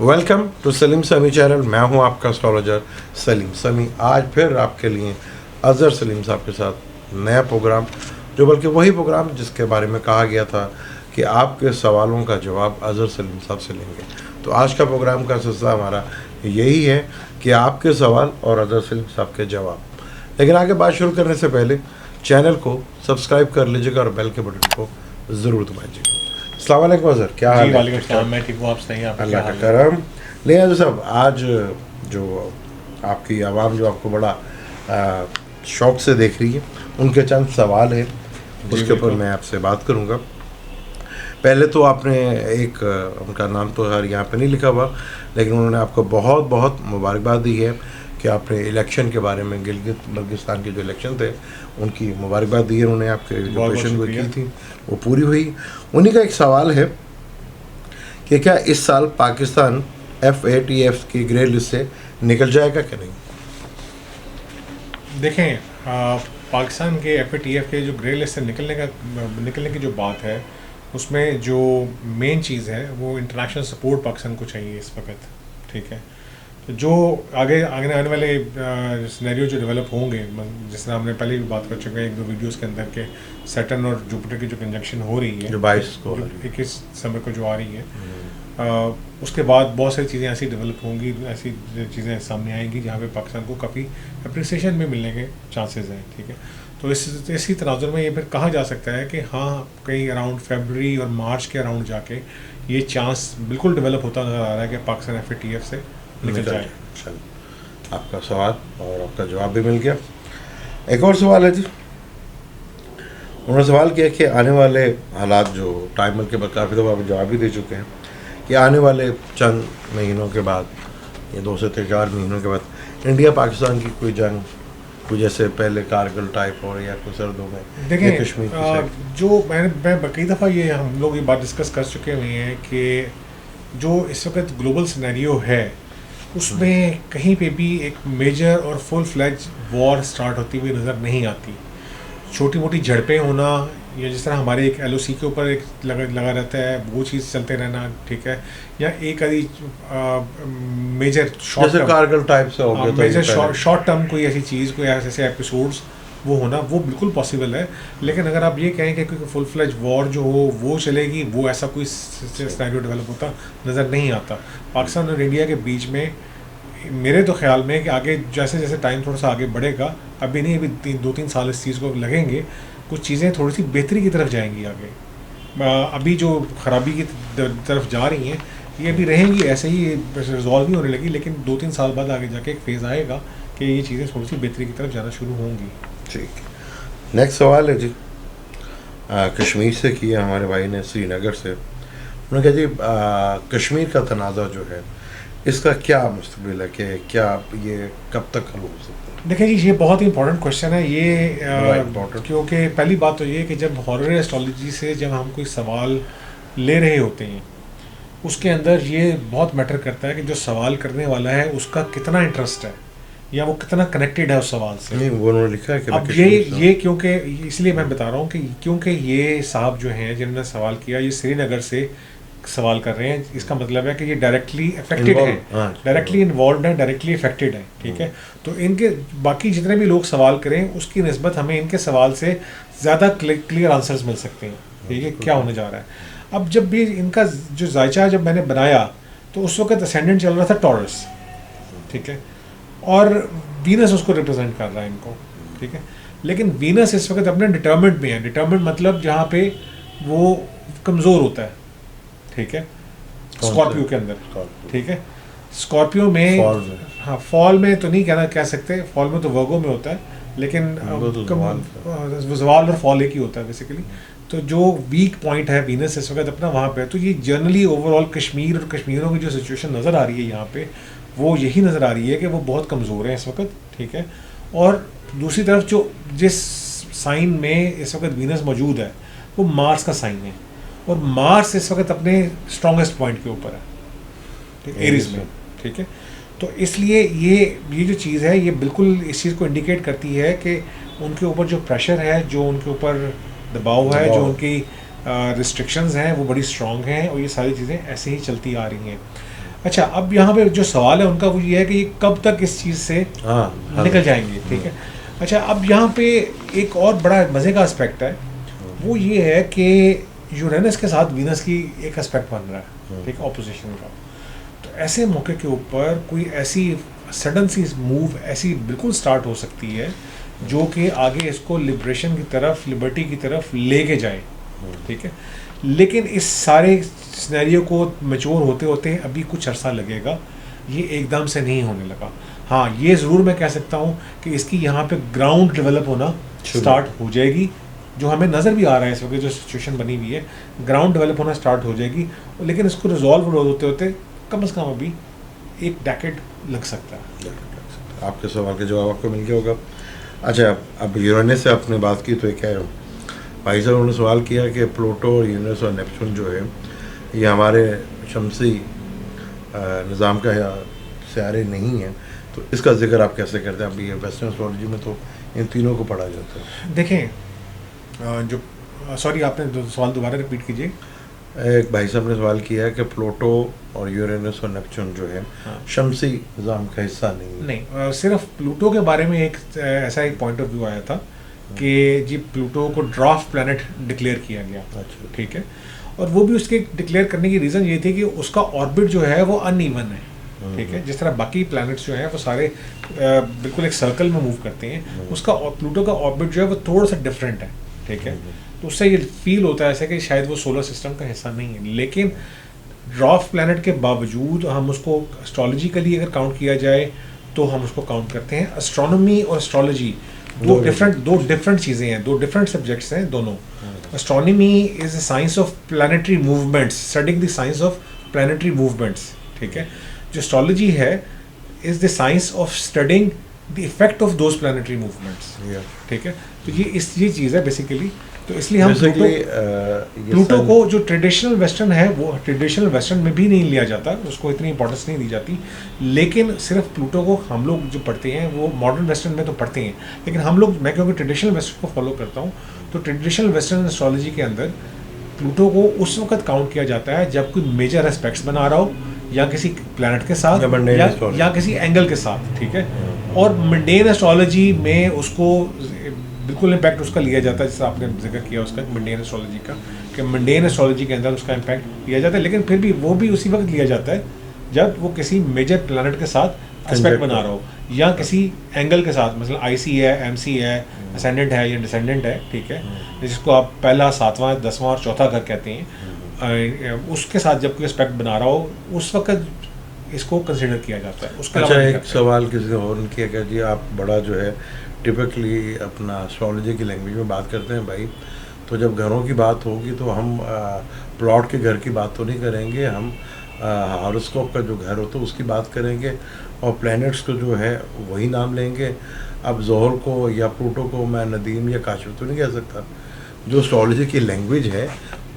Welcome to Salim समी channel. मैं हूं आपका एस्ट्रोलॉजर सलीम समी। आज फिर आपके लिए अज़हर सलीम साहब के साथ नया प्रोग्राम, जो बल्कि वही प्रोग्राम जिसके बारे में कहा गया था कि आपके सवालों का जवाब अज़हर सलीम साहब से लेंगे। तो आज का प्रोग्राम का सिलसिला हमारा यही है कि आपके सवाल और अज़हर सलीम साहब के जवाब। लेकिन आगे बात शुरू करने से पहले चैनल को सब्सक्राइब कर लीजिएगा और बेल के बटन को ज़रूर दबाइएगा। अस्सलाम वालेकुम अज़हर, क्या हाल है? वालेकुम अस्सलाम, मैं ठीक हूँ, आप सही हैं? अल्लाह का करम। ले आए साहब, आज जो आपकी आवाम जो आपको बड़ा शौक़ से देख रही है, उनके चंद सवाल हैं, उसके ऊपर मैं आपसे बात करूँगा। पहले तो आपने एक उनका नाम तो हर यहाँ पे नहीं लिखा हुआ, लेकिन उन्होंने आपको बहुत बहुत मुबारकबाद दी है कि आपने इलेक्शन के बारे में, गिलगित बल्तिस्तान के जो इलेक्शन थे उनकी मुबारकबाद दी है उन्होंने। आपके जो क्वेश्चन वो की थी वो पूरी हुई। उन्हीं का एक सवाल है कि क्या इस साल पाकिस्तान FATF की ग्रे लिस्ट से निकल जाएगा कि नहीं? देखें, पाकिस्तान के FATF के जो ग्रे लिस्ट से निकलने की जो बात है, उसमें जो मेन चीज़ है वो इंटरनेशनल सपोर्ट पाकिस्तान को चाहिए इस वक्त। ठीक है, तो जो आगे आने वाले सिनेरियो जो डेवलप होंगे, जिस तरह हमने पहले भी बात कर चुके हैं एक दो वीडियोस के अंदर के सैटर्न और जुपिटर की जो कंजंक्शन हो रही है, जो 22 को 21 दिसंबर को जो आ रही है, उसके बाद बहुत सारी चीज़ें ऐसी डेवलप होंगी, ऐसी चीज़ें सामने आएंगी जहाँ पे पाकिस्तान को काफ़ी अप्रिसिएशन भी मिलने के चांसेस हैं। ठीक है, तो इसी तनाजुर में ये फिर कहा जा सकता है कि हाँ, कहीं अराउंड फरवरी और मार्च के अराउंड जाके ये चांस बिल्कुल डेवलप होता नज़र आ रहा है कि पाकिस्तान FATF से निकल जाए। चलो, आपका सवाल और आपका जवाब भी मिल गया। एक और सवाल है जी, उन्होंने सवाल किया कि आने वाले हालात जो टाइमर के बाद काफ़ी दफ़ा आप जवाब भी दे चुके हैं कि आने वाले चंद महीनों के बाद, ये 2 से 4 महीनों के बाद इंडिया पाकिस्तान की कोई जंग, कुछ जैसे पहले कारगिल टाइप हो या कुछ सर्दों में देखें, कश्मीर जो मैं कई दफ़ा ये हम लोग ये बात डिस्कस कर चुके हुए हैं कि जो इस वक्त ग्लोबल सिनेरियो है उसमें कहीं पे भी एक मेजर और फुल फ्लैज वॉर स्टार्ट होती हुई नज़र नहीं आती। छोटी मोटी झड़पें होना, या जिस तरह हमारे एक LOC के ऊपर एक लगा रहता है वो चीज़ चलते रहना, ठीक है, या एक आधी मेजर शॉर्ट कारगिल टाइप से हो गया, मेजर शॉर्ट टर्म कोई ऐसी चीज़, कोई ऐसे एपिसोड्स वो होना, वो बिल्कुल पॉसिबल है। लेकिन अगर आप ये कहें कि कोई फुल फ्लैज वॉर जो हो वो चलेगी, वो ऐसा कोई सिनेरियो डेवलप होता नज़र नहीं आता। पाकिस्तान और इंडिया के बीच में मेरे तो ख्याल में कि आगे जैसे जैसे टाइम थोड़ा सा आगे बढ़ेगा, अभी नहीं, अभी 2-3 साल इस चीज़ को लगेंगे, कुछ चीज़ें थोड़ी सी बेहतरी की तरफ जाएंगी आगे। अभी जो ख़राबी की तरफ जा रही हैं ये भी रहेंगी, ऐसे ही रिजॉल्व भी होने लगी, लेकिन 2-3 साल बाद आगे जाके एक फेज़ आएगा कि ये चीज़ें थोड़ी सी बेहतरी की तरफ जाना शुरू होंगी। ठीक, नेक्स्ट सवाल है जी, कश्मीर से किया हमारे भाई ने, श्रीनगर से। उन्होंने कहा जी कश्मीर का तनाज़ा जो है इसका क्या मुस्तकबिल है, कि क्या ये कब तक हल हो सकता है? देखिए जी, ये बहुत ही इंपॉर्टेंट क्वेश्चन है ये, क्योंकि पहली बात तो ये कि जब हॉरर एस्ट्रोलॉजी से जब हम कोई सवाल ले रहे होते हैं, उसके अंदर ये बहुत मैटर करता है कि जो सवाल करने वाला है उसका कितना इंटरेस्ट है या वो कितना कनेक्टेड है उस सवाल से। नहीं, वो उन्होंने लिखा है कि अब ये क्योंकि इसलिए मैं बता रहा हूँ कि क्योंकि ये साहब जो हैं जिन्होंने सवाल किया, ये श्रीनगर से सवाल कर रहे हैं, इसका मतलब है कि ये डायरेक्टली अफेक्टेड है, डायरेक्टली इन्वॉल्व है, डायरेक्टली अफेक्टेड है। ठीक है, तो इनके बाकी जितने भी लोग सवाल करें उसकी निस्बत हमें इनके सवाल से ज़्यादा क्लियर आंसर्स मिल सकते हैं। ठीक है, क्या होने जा रहा है। अब जब भी इनका जो जायचा जब मैंने बनाया तो उस वक्त असेंडेंट चल रहा था टॉरस, ठीक है, और वीनस उसको रिप्रेजेंट कर रहा है इनको। ठीक है, लेकिन वीनस इस वक्त अपने डिटर्मिनेंट में है। डिटर्मिनेंट मतलब जहाँ पे वो कमज़ोर होता है। ठीक है, स्कॉर्पियो के अंदर। ठीक है, स्कॉर्पियो में हाँ, फॉल में तो नहीं कह सकते, फॉल में तो वर्गो में होता है, लेकिन ज़वाल और फॉल एक ही होता है बेसिकली। तो जो वीक पॉइंट है वीनस इस वक्त अपना वहाँ पे, तो ये जनरली ओवरऑल कश्मीर और कश्मीरियों की जो सिचुएशन नज़र आ रही है यहाँ पे, वो यही नज़र आ रही है कि वो बहुत कमज़ोर है इस वक्त। ठीक है, और दूसरी तरफ जो जिस साइन में इस वक्त वीनस मौजूद है वो मार्स का साइन है, और मार्स इस वक्त अपने स्ट्रॉन्गेस्ट पॉइंट के ऊपर है, ठीक, एरीज में। ठीक है, तो इसलिए ये जो चीज़ है ये बिल्कुल इस चीज़ को इंडिकेट करती है कि उनके ऊपर जो प्रेशर है, जो उनके ऊपर दबाव है, जो उनकी रिस्ट्रिक्शंस हैं वो बड़ी स्ट्रॉन्ग हैं, और ये सारी चीज़ें ऐसे ही चलती आ रही हैं। अच्छा, अब यहाँ पे जो सवाल है उनका वो ये है कि ये कब तक इस चीज़ से निकल जाएंगे, ठीक है। अच्छा, अब यहाँ पे एक और बड़ा मज़े का एस्पेक्ट है, वो ये है कि यूरेनस के साथ वीनस की एक एस्पेक्ट बन रहा है, ठीक, ऑपोजिशन का। तो ऐसे मौके के ऊपर कोई ऐसी सडन सी मूव ऐसी बिल्कुल स्टार्ट हो सकती है जो कि आगे इसको लिबरेशन की तरफ, लिबर्टी की तरफ लेके जाए, ठीक है। लेकिन इस सारे सिनेरियो को मैच्योर होते होते अभी कुछ अरसा लगेगा, ये एकदम से नहीं होने लगा। हाँ, ये ज़रूर मैं कह सकता हूँ कि इसकी यहाँ पे ग्राउंड डेवलप होना स्टार्ट हो जाएगी, जो हमें नज़र भी आ रहा है इस वक्त जो सिचुएशन बनी हुई है, ग्राउंड डेवलप होना स्टार्ट हो जाएगी। लेकिन इसको रिजॉल्व होते होते कम से कम अभी एक डेकेड लग सकता है। आपके सवाल का जवाब आपको मिल गया होगा। अच्छा, अब यूरेनस से आपने बात की तो क्या है, भाई साहब उन्होंने सवाल किया कि प्लूटो और यूरेनस और नेपच्यून जो है ये हमारे शमसी निज़ाम का सियारे नहीं है, तो इसका जिक्र आप कैसे करते हैं? अभी वेस्टर्न एस्ट्रोलॉजी में तो इन तीनों को पढ़ा जाता है। देखें, जो सॉरी आपने सवाल दोबारा रिपीट कीजिए। एक भाई साहब ने सवाल किया कि प्लूटो और यूरेनस और नेपच्यून जो है शमसी निज़ाम का हिस्सा नहीं। सिर्फ प्लूटो के बारे में एक ऐसा एक पॉइंट ऑफ व्यू आया था कि जी प्लूटो को ड्राफ्ट प्लैनेट डिक्लेयर किया गया, अच्छा, ठीक है। और वो भी उसके डिक्लेयर करने की रीज़न ये थी कि उसका ऑर्बिट जो है वो अनइवन है, ठीक है। जिस तरह बाकी प्लैनेट्स जो हैं वो सारे बिल्कुल एक सर्कल में मूव करते हैं, उसका प्लूटो का ऑर्बिट जो है वो थोड़ा सा डिफरेंट है, ठीक है। तो उससे ये फील होता है ऐसा कि शायद वो सोलर सिस्टम का हिस्सा नहीं है। लेकिन ड्राफ्ट प्लैनेट के बावजूद हम उसको एस्ट्रोलॉजिकली अगर काउंट किया जाए तो हम उसको काउंट करते हैं। एस्ट्रोनॉमी और एस्ट्रोलॉजी दो डिफरेंट चीज़ें हैं, दो डिफरेंट सब्जेक्ट्स हैं दोनों। Astronomy is a science of planetary movements, studying the science of planetary movements, ठीक है। जो एस्ट्रोलॉजी है is the science of studying the effect of those planetary movements, ठीक है। तो ये चीज़ है बेसिकली। तो इसलिए हम प्लूटो को जो ट्रेडिशनल वेस्टर्न है वो ट्रेडिशनल वेस्टर्न में भी नहीं लिया जाता, उसको इतनी इंपॉर्टेंस नहीं दी जाती। लेकिन सिर्फ प्लूटो को हम लोग जो पढ़ते हैं वो मॉडर्न वेस्टर्न में तो पढ़ते हैं, लेकिन हम लोग, मैं क्योंकि ट्रेडिशनल वेस्टर्न को फॉलो करता हूँ, तो ट्रेडिशनल वेस्टर्न एस्ट्रोलॉजी के अंदर प्लूटो को उस वक्त काउंट किया जाता है जब कोई मेजर एस्पेक्ट्स बना रहा हो, या किसी प्लैनेट के साथ या किसी एंगल के साथ, ठीक है। और मंडेन एस्ट्रोलॉजी में उसको बिल्कुल इम्पैक्ट उसका लिया जाता है, जैसे आपने जिक्र किया उसका मंडेन एस्ट्रोलॉजी का, कि मंडेन एस्ट्रोलॉजी के अंदर उसका इम्पैक्ट लिया जाता है। लेकिन फिर भी वो भी उसी वक्त लिया जाता है जब वो किसी मेजर प्लैनेट के साथ एस्पेक्ट बना रहा हो, या किसी एंगल के साथ, मतलब आईसी है, एमसी है, असेंडेंट है या डिसेंडेंट है, ठीक है, जिसको आप पहला, 7वां, 10वां और चौथा घर कहते हैं, उसके साथ जब कोई एस्पेक्ट बना रहा हो उस वक्त इसको कंसिडर किया जाता है। उसके अच्छा, एक सवाल किसी ने और किया कि जी आप बड़ा जो है टिपिकली अपना एस्ट्रोलॉजी की लैंग्वेज में बात करते हैं भाई, तो जब घरों की बात होगी तो हम प्लॉट के घर की बात तो नहीं करेंगे, हम हॉरोस्कोप का जो घर होता है उसकी बात करेंगे, और प्लैनेट्स को जो है वही नाम लेंगे। अब जोहर को या प्लूटो को मैं नदीम या काशिफ तो नहीं कह सकता। जो एस्ट्रोलॉजी की लैंग्वेज है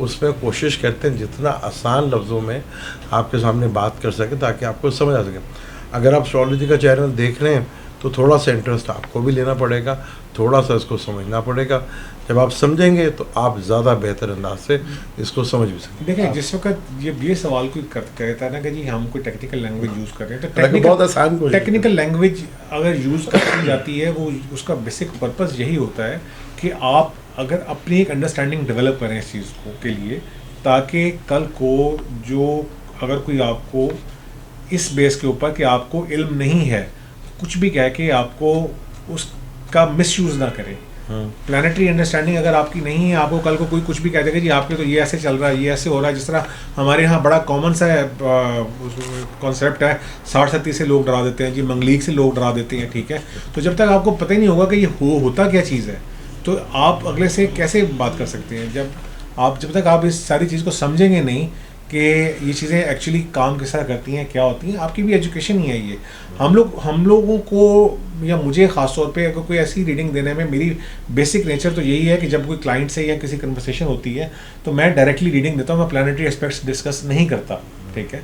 उसमें कोशिश करते हैं जितना आसान लफ्ज़ों में आपके सामने बात कर सकें ताकि आपको समझ आ सके। अगर आप एस्ट्रोलॉजी का चैनल देख रहे हैं तो थोड़ा सा इंटरेस्ट आपको भी लेना पड़ेगा, थोड़ा सा इसको समझना पड़ेगा। जब आप समझेंगे तो आप ज़्यादा बेहतर अंदाज से इसको समझ भी सकते हैं। देखिए, जिस वक्त ये सवाल कोई कहता है ना कि जी हम कोई टेक्निकल लैंग्वेज यूज़ कर रहे हैं, तो बहुत आसान टेक्निकल लैंग्वेज अगर यूज़ की जाती है, वो उसका बेसिक पर्पज़ यही होता है कि आप अगर अपनी एक अंडरस्टैंडिंग डेवलप करें इस चीज़ को के लिए, ताकि कल को जो अगर कोई आपको इस बेस के ऊपर कि आपको इल्म नहीं है कुछ भी कह के आपको उसका मिसयूज़ ना करे। प्लानिटरी अंडरस्टैंडिंग अगर आपकी नहीं है, आपको कल को कोई कुछ भी कह देगा जी आपके तो ये ऐसे चल रहा है, ये ऐसे हो रहा है। जिस तरह हमारे यहाँ बड़ा कॉमन सा कॉन्सेप्ट है, 60-37 से लोग डरा देते हैं जी, मंगलीक से लोग डरा देते हैं, ठीक है। तो जब तक आपको पता ही नहीं होगा कि ये होता क्या चीज़ है, तो आप अगले से कैसे बात कर सकते हैं? जब तक आप इस सारी चीज़ को समझेंगे नहीं कि ये चीज़ें एक्चुअली काम किस तरह करती हैं, क्या होती हैं, आपकी भी एजुकेशन ही है ये। हम लोगों को या मुझे ख़ास तौर पे अगर कोई ऐसी रीडिंग देने में, मेरी बेसिक नेचर तो यही है कि जब कोई क्लाइंट से या किसी कन्वर्सेशन होती है तो मैं डायरेक्टली रीडिंग देता हूँ, मैं प्लानिटरी एस्पेक्ट्स डिस्कस नहीं करता, ठीक है।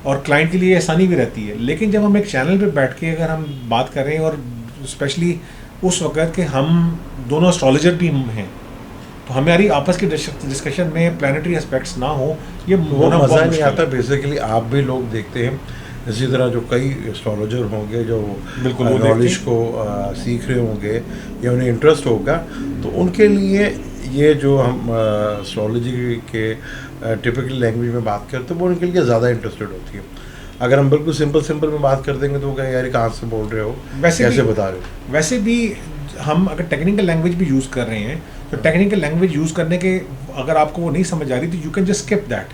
और क्लाइंट के लिए आसानी भी रहती है। लेकिन जब हम एक चैनल पर बैठ के अगर हम बात कर रहे हैं, और स्पेशली उस वक्त कि हम दोनों एस्ट्रोलॉजर भी हैं, हमारी आपस की डिस्कशन में प्लानिटरी एस्पेक्ट्स ना हो, ये वो होना बहुत मज़ा नहीं मुश्किल आता। है। बेसिकली आप भी लोग देखते हैं, इसी तरह जो कई एस्ट्रोलॉजर होंगे जो बिल्कुल, वो नॉलेज देखते को सीख रहे होंगे या उन्हें इंटरेस्ट होगा, तो उनके लिए ये जो हम एस्ट्रोलॉजी के टिपिकल लैंग्वेज में बात करते हैं वो उनके लिए ज़्यादा इंटरेस्टेड होती है। अगर हम बिल्कुल सिंपल में बात कर देंगे तो वो कहें यार ये कहाँ से बोल रहे हो, कैसे बता रहे हो। वैसे भी हम अगर टेक्निकल लैंग्वेज भी यूज़ कर रहे हैं तो टेक्निकल लैंग्वेज यूज़ करने के अगर आपको वो नहीं समझ आ रही तो you can just skip that,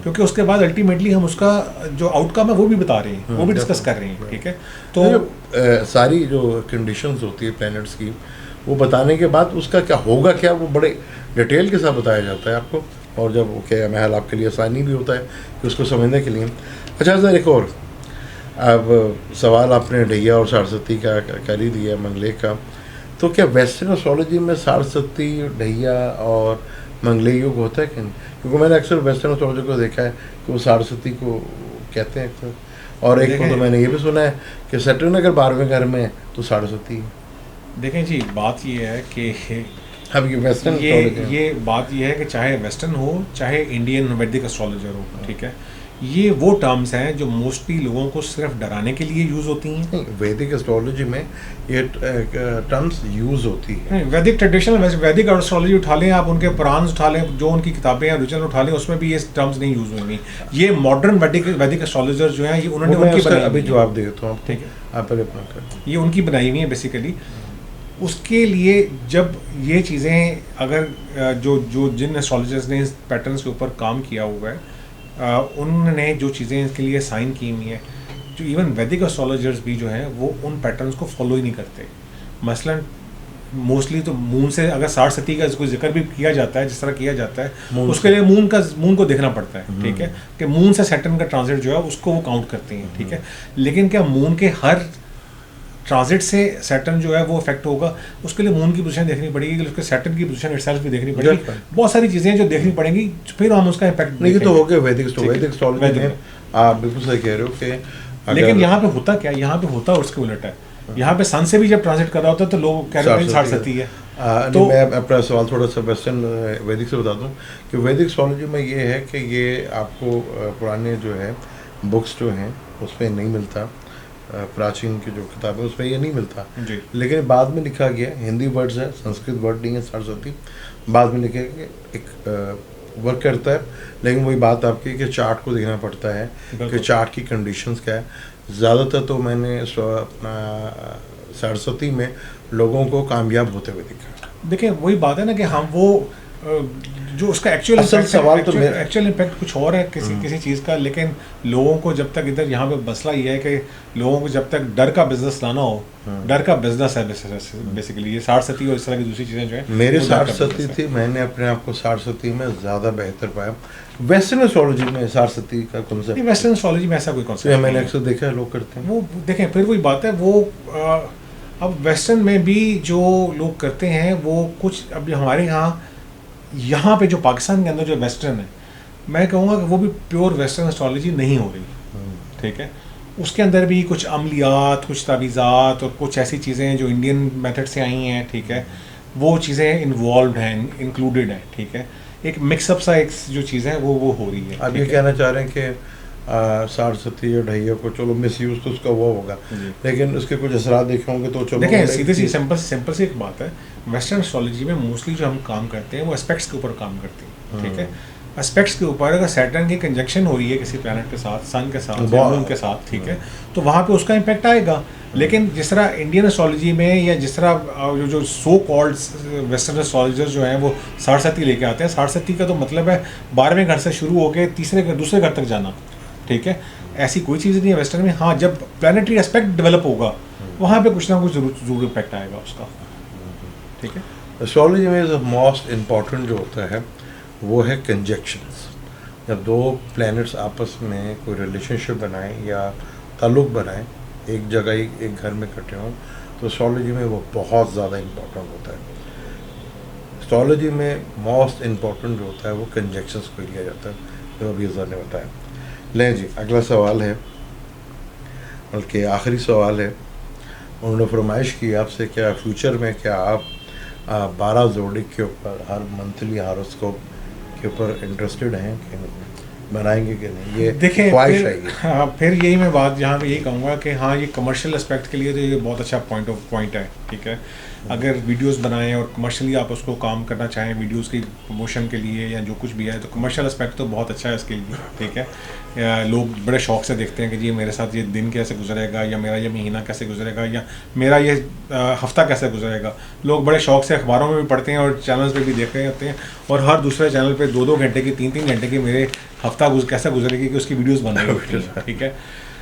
क्योंकि उसके बाद अल्टीमेटली हम उसका जो आउटकम है वो भी बता रहे हैं, वो भी डिस्कस कर रहे हैं, ठीक है। तो सारी जो कंडीशंस होती है प्लैनेट्स की वो बताने के बाद उसका क्या होगा क्या वो बड़े डिटेल के साथ बताया जाता है आपको, और जब वो क्या महल आपके लिए आसानी भी होता है कि उसको समझने के लिए। अच्छा सर, एक और अब सवाल आपने ढैया और सारस्वती का कर ही दिया, मंगले का, तो क्या वेस्टर्न एस्ट्रोलॉजी में सारस्वती, ढैया और मंगले युग होता है कि नहीं? क्योंकि मैंने अक्सर वेस्टर्न एस्ट्रोलॉजी को देखा है कि वो सारस्वती को कहते हैं अक्सर, और एक को तो मैंने ये भी सुना है कि सैटर्न अगर 12वें घर में है तो सारस्वती है। देखें जी, बात ये है कि अब ये वेस्टर्न ये बात ये है कि चाहे वेस्टर्न हो चाहे इंडियन वैदिक एस्ट्रोलॉजर हो, ठीक है, ये वो टर्म्स हैं जो मोस्टली लोगों को सिर्फ डराने के लिए यूज़ होती हैं। वैदिक एस्ट्रोलॉजी में ये टर्म्स यूज़ होती है। वैदिक ट्रेडिशनल वैदिक एस्ट्रोलॉजी उठा लें आप, उनके पुराण उठा लें, जो उनकी किताबें हैं ओरिजिनल उठा लें, उसमें भी ये टर्म्स नहीं यूज़ होंगी। ये मॉडर्न वैदिक एस्ट्रोलॉजर जो हैं ये उन्होंने उनकी बनाई, अभी जवाब दे देता हूँ, ठीक है, आप पहले अपना कर। ये उनकी बनाई हुई है बेसिकली। उसके लिए जब ये चीज़ें अगर जो जिन एस्ट्रोलॉजर्स ने इस पैटर्न्स के ऊपर काम किया हुआ है उन्होंने जो चीज़ें इसके लिए साइन की हुई हैं, जो इवन वैदिक एस्ट्रोलॉजर्स भी जो हैं वो उन पैटर्न्स को फॉलो ही नहीं करते। मसलन मोस्टली तो मून से अगर सारस्वती का कोई जिक्र भी किया जाता है, जिस तरह किया जाता है, उसके लिए मून को देखना पड़ता है, ठीक है, कि मून से सैटर्न का ट्रांजिट जो है उसको वो काउंट करते हैं, ठीक है। लेकिन क्या मून के हर ट्रांजिट से सैटर्न जो है वो इफेक्ट होगा? उसके लिए मून की पोजीशन देखनी पड़ेगी, उसके सैटर्न की पोजीशन इटसेल्फ भी देखनी पड़ेगी, बहुत सारी चीज़ें जो देखनी पड़ेंगी, फिर हम उसका इम्पैक्ट नहीं तो हो गया वैदिक एस्ट्रोलॉजी में। आप बिल्कुल सही कह रहे हो कि लेकिन यहाँ पे होता क्या, यहाँ पे होता उसके उलट है। यहाँ पे सन से भी जब ट्रांजिट कर रहा होता है तो लोग कह रहे हैं सारस्वती है। तो मैं अपना सवाल थोड़ा सा वेस्टर्न वैदिक से बता दूं कि वैदिक एस्ट्रोलॉजी में ये है कि ये आपको पुराने जो है बुक्स जो हैं उसमें नहीं मिलता, प्राचीन की जो किताबें उसमें ये नहीं मिलता जी। लेकिन बाद में लिखा गया, हिंदी वर्ड्स है, संस्कृत वर्ड नहीं है सारस्वती, बाद में लिखे एक वर्क करता है। लेकिन वही बात आपकी कि चार्ट को देखना पड़ता है कि चार्ट की कंडीशंस क्या है। ज़्यादातर तो मैंने अपना सरस्वती में लोगों को कामयाब होते हुए देखा। देखिए वही बात है ना कि हम वो जो उसका एक्चुअल सवाल तो एक्चुअल इम्पैक्ट कुछ और है किसी चीज़ का, लेकिन लोगों को जब तक इधर यहाँ पे मसला ये है कि लोगों को जब तक डर का बिजनेस लाना हो, डर का बिजनेस है बेसिकली ये सारस्वती और इस तरह की दूसरी चीज़ें जो है। मेरे सारस्वती थी, मैंने अपने आप को सारस्वती में ज़्यादा बेहतर पाया। वेस्टर्न एस्ट्रोलॉजी में सारस्वती का कॉन्सेप्ट, वेस्टर्न एस्ट्रोलॉजी में ऐसा कोई कॉन्सेप्ट मैंने अक्सर देखा है लोग करते हैं। वो देखें फिर वही बात है, वो अब वेस्टर्न में भी जो लोग करते हैं वो कुछ, अब हमारे यहाँ पे जो पाकिस्तान के अंदर जो वेस्टर्न है, मैं कहूँगा कि वो भी प्योर वेस्टर्न एस्ट्रोलॉजी नहीं हो रही, ठीक है। उसके अंदर भी कुछ अमलियात, कुछ तावीज़ात और कुछ ऐसी चीज़ें जो इंडियन मेथड से आई हैं, ठीक है, वो चीज़ें इन्वॉल्व हैं, इंक्लूडेड हैं, ठीक है। एक मिक्सअप सा एक जो चीज़ है वो हो रही है। आप ये कहना चाह रहे हैं कि सारस्वती और ढैया को चलो मिस यूज तो उसका वो होगा, लेकिन उसके कुछ असरात देखे होंगे तो चलो। देखें सीधे सी सिंपल सी एक बात है, वेस्टर्न एस्ट्रोलॉजी में मोस्टली जो हम काम करते हैं वो एस्पेक्ट्स के ऊपर काम करते हैं, ठीक है। एस्पेक्ट्स के ऊपर अगर सैटर्न की कंजंक्शन हो रही है किसी प्लैनेट के साथ, सन के साथ, मून के साथ, ठीक है, तो वहाँ पे उसका इम्पैक्ट आएगा। लेकिन जिस तरह इंडियन एस्ट्रोलॉजी में या जिस तरह जो सो कॉल्ड वेस्टर्न एस्ट्रोलॉजर जो हैं वो सारस्वती लेके आते हैं, सारस्वती का तो मतलब है 12वें घर से शुरू होकर दूसरे घर तक जाना, ठीक है। ऐसी कोई चीज़ नहीं है वेस्टर्न में। हाँ, जब प्लानिटरी एस्पेक्ट डेवलप होगा वहाँ पे कुछ ना कुछ जरूर इम्पैक्ट आएगा उसका, ठीक है। एस्ट्रोलॉजी में मोस्ट इम्पॉर्टेंट जो होता है वो है कंजक्शंस। जब दो प्लैनेट्स आपस में कोई रिलेशनशिप बनाएं या ताल्लुक़ बनाएं, एक जगह एक घर में इकट्ठे हों, तो एस्ट्रोलॉजी में वो बहुत ज़्यादा इम्पॉर्टेंट होता है। एस्ट्रोलॉजी में मोस्ट इम्पॉर्टेंट जो होता है वो कंजक्शंस को लिया जाता है, जो अभी अज़हर ने बताया। लें जी, अगला सवाल है, बल्कि आखिरी सवाल है। उन्होंने फरमाइश की आपसे क्या फ्यूचर में क्या आप 12 जोड़ी के ऊपर हर मंथली हॉरोस्कोप के ऊपर इंटरेस्टेड हैं कि बनाएंगे कि नहीं, ये देखें ख्वाहिश फिर, है ये। हाँ, फिर यही मैं बात यहाँ पे यही कहूँगा कि हाँ, ये कमर्शियल एस्पेक्ट के लिए तो ये बहुत अच्छा पॉइंट है, ठीक है। अगर वीडियोस बनाएं और कमर्शियली आप उसको काम करना चाहें वीडियोस की प्रमोशन के लिए या जो कुछ भी है, तो कमर्शियल एस्पेक्ट तो बहुत अच्छा है इसके लिए, ठीक है। लोग बड़े शौक से देखते हैं कि जी मेरे साथ ये दिन कैसे गुजरेगा, या मेरा ये महीना कैसे गुजरेगा, या मेरा ये हफ्ता कैसे गुजरेगा। लोग बड़े शौक से अखबारों में भी पढ़ते हैं और चैनल्स पे भी देख रहे होते हैं, और हर दूसरे चैनल पे 2-2 घंटे की 3-3 घंटे की मेरे हफ्ता कैसे गुजरेगी कि उसकी वीडियोस बन रही होती हैं, ठीक है।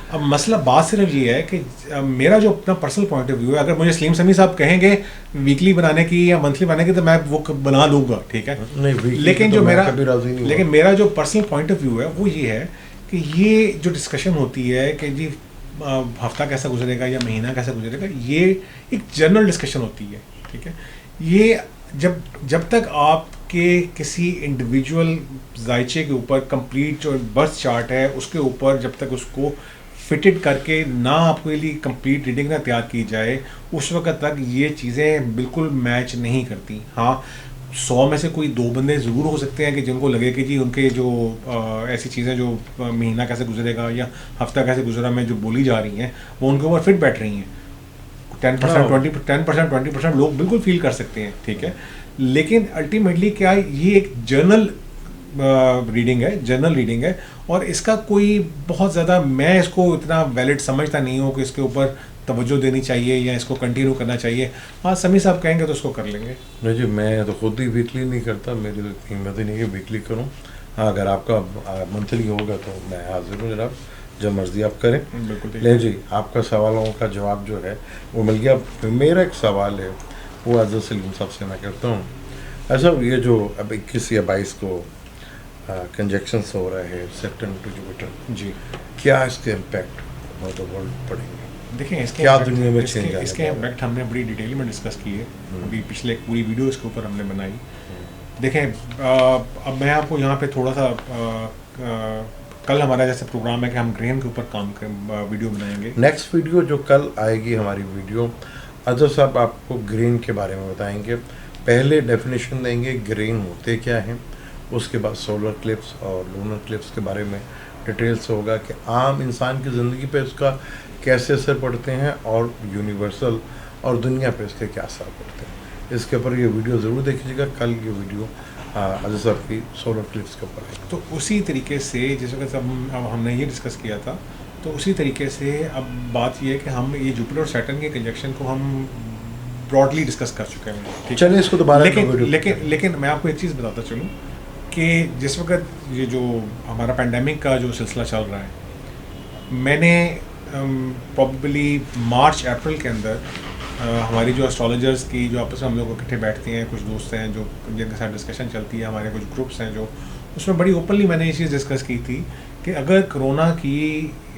अब मसला बात सिर्फ ये है कि मेरा जो अपना पर्सनल पॉइंट ऑफ व्यू है, अगर मुझे सलीम समी साहब कहेंगे वीकली बनाने की या मंथली बनाने की, तो मैं वो बना दूंगा, ठीक है। लेकिन जो मेरा जो पर्सनल पॉइंट ऑफ व्यू है वो ये है कि ये जो डिस्कशन होती है कि जी हफ्ता कैसा गुजरेगा या महीना कैसा गुजरेगा, ये एक जनरल डिस्कशन होती है, ठीक है। ये जब तक आपके किसी इंडिविजुअल जायचे के ऊपर कंप्लीट जो बर्थ चार्ट है उसके ऊपर जब तक उसको फिटेड करके ना आपके लिए कंप्लीट रीडिंग ना तैयार की जाए, उस वक्त तक ये चीज़ें बिल्कुल मैच नहीं करती। हाँ, 100 में से कोई 2 बंदे ज़रूर हो सकते हैं कि जिनको लगे कि जी उनके जो ऐसी चीज़ें जो महीना कैसे गुजरेगा या हफ्ता कैसे गुजरा में जो बोली जा रही हैं वो उनके ऊपर फिट बैठ रही हैं। 10% 20% लोग बिल्कुल फील कर सकते हैं, ठीक है। लेकिन अल्टीमेटली क्या है, ये एक जर्नल रीडिंग है, और इसका कोई बहुत ज़्यादा मैं इसको इतना वैलिड समझता नहीं हूँ कि इसके ऊपर तवज्जो देनी चाहिए या इसको कंटिन्यू करना चाहिए। हाँ, समी साहब कहेंगे तो उसको कर लेंगे। नहीं जी, मैं तो खुद ही वीकली नहीं करता, मेरी तो हिम्मत ही नहीं है वीकली करूँ। हाँ, अगर आपका मंथली होगा तो मैं हाजिर हूँ जनाब, जब मर्जी आप करें। बिल्कुल ले जी, आपका सवालों का जवाब जो है वो मिल गया। मेरा एक सवाल है वो अज़र सलीम साहब से मैं करता हूँ। ऐसा ये जो अब 21 या 22 को कंजक्शंस हो रहे हैं सैटर्न टू जुपिटर, जी क्या इसके इम्पैक्ट ऑन द वर्ल्ड पड़ेंगे? देखें इसके क्या दुनिया में चेंज आएगा? इसके इम्पैक्ट हमने बड़ी डिटेल में डिस्कस किए, अभी पिछले पूरी वीडियो इसके ऊपर हमने बनाई। देखें अब मैं आपको यहाँ पे थोड़ा सा कल हमारा जैसे प्रोग्राम है कि हम ग्रेन के ऊपर वीडियो बनाएंगे। नेक्स्ट वीडियो जो कल आएगी हमारी वीडियो, अजहर साहब आपको ग्रेन के बारे में बताएंगे। पहले डेफिनेशन देंगे ग्रेन होते क्या हैं, उसके बाद सोलर क्लिप्स और लूनर क्लिप्स के बारे में डिटेल्स होगा कि आम इंसान की ज़िंदगी पे उसका कैसे असर पड़ते हैं और यूनिवर्सल और दुनिया पे इसके क्या असर पड़ते हैं। इसके ऊपर ये वीडियो ज़रूर देखिएगा। कल ये वीडियो अजहर साहब की सोलर क्लिप्स के ऊपर है। तो उसी तरीके से जिस वक्त अब हमने ये डिस्कस किया था, तो उसी तरीके से अब बात ये है कि हम ये जुपिटर और सैटर्न के कंजक्शन को हम ब्रॉडली डिस्कस कर चुके हैं। चलिए इसको दोबारा लेकिन मैं आपको एक चीज़ बताता चलूँ कि जिस वक्त ये जो हमारा पैंडेमिक का जो सिलसिला चल रहा है, मैंने प्रॉबली मार्च अप्रैल के अंदर हमारी जो एस्ट्रोलॉजर्स की जो आपस में हम लोग इकट्ठे बैठते हैं, कुछ दोस्त हैं जो जिनके साथ डिस्कशन चलती है, हमारे कुछ ग्रुप्स हैं जो, उसमें बड़ी ओपनली मैंने ये चीज़ डिस्कस की थी कि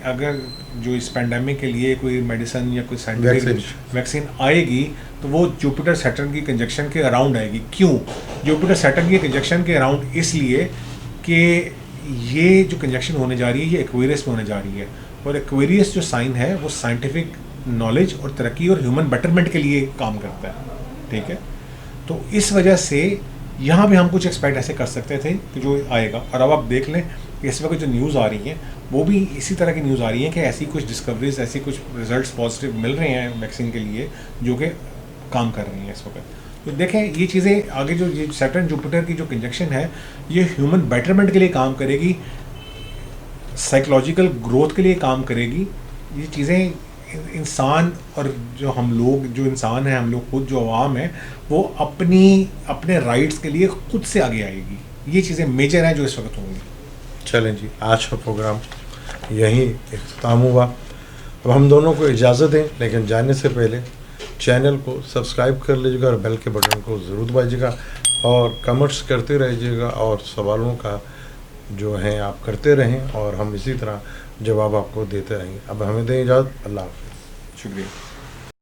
अगर जो इस पैंडेमिक के लिए कोई मेडिसिन या कोई साइंटिफिक वैक्सीन आएगी तो वो जुपिटर सैटर्न की कंजक्शन के अराउंड आएगी। क्यों जुपिटर सैटर्न की कंजक्शन के अराउंड? इसलिए कि ये जो कंजक्शन होने जा रही है ये एक्वेरियस में होने जा रही है, और एक्वेरियस जो साइन है वो साइंटिफिक नॉलेज और तरक्की और ह्यूमन बेटरमेंट के लिए काम करता है, ठीक है। तो इस वजह से यहाँ भी हम कुछ एक्सपेक्ट ऐसे कर सकते थे कि जो आएगा। और अब आप देख लें इस वक्त जो न्यूज़ आ रही हैं वो भी इसी तरह की न्यूज़ आ रही है कि ऐसी कुछ डिस्कवरीज, ऐसी कुछ रिजल्ट्स पॉजिटिव मिल रहे हैं वैक्सीन के लिए जो कि काम कर रही हैं इस वक्त। तो देखें ये चीज़ें आगे जो ये सैटर्न जुपिटर की जो कंजक्शन है ये ह्यूमन बेटरमेंट के लिए काम करेगी, साइकोलॉजिकल ग्रोथ के लिए काम करेगी। ये चीज़ें इंसान और जो हम लोग जो इंसान हैं, हम लोग खुद जो अवाम है, वो अपने राइट्स के लिए खुद से आगे आएगी। ये चीज़ें मेजर हैं जो इस वक्त होंगी। चलें जी, आज का प्रोग्राम यहीं इख्तिताम हुआ। अब हम दोनों को इजाज़त दें, लेकिन जाने से पहले चैनल को सब्सक्राइब कर लीजिएगा और बेल के बटन को ज़रूर दबाइएगा और कमेंट्स करते रहिएगा और सवालों का जो है आप करते रहें और हम इसी तरह जवाब आपको देते रहेंगे। अब हमें दें इजाज़त। अल्लाह हाफ़िज़। शुक्रिया।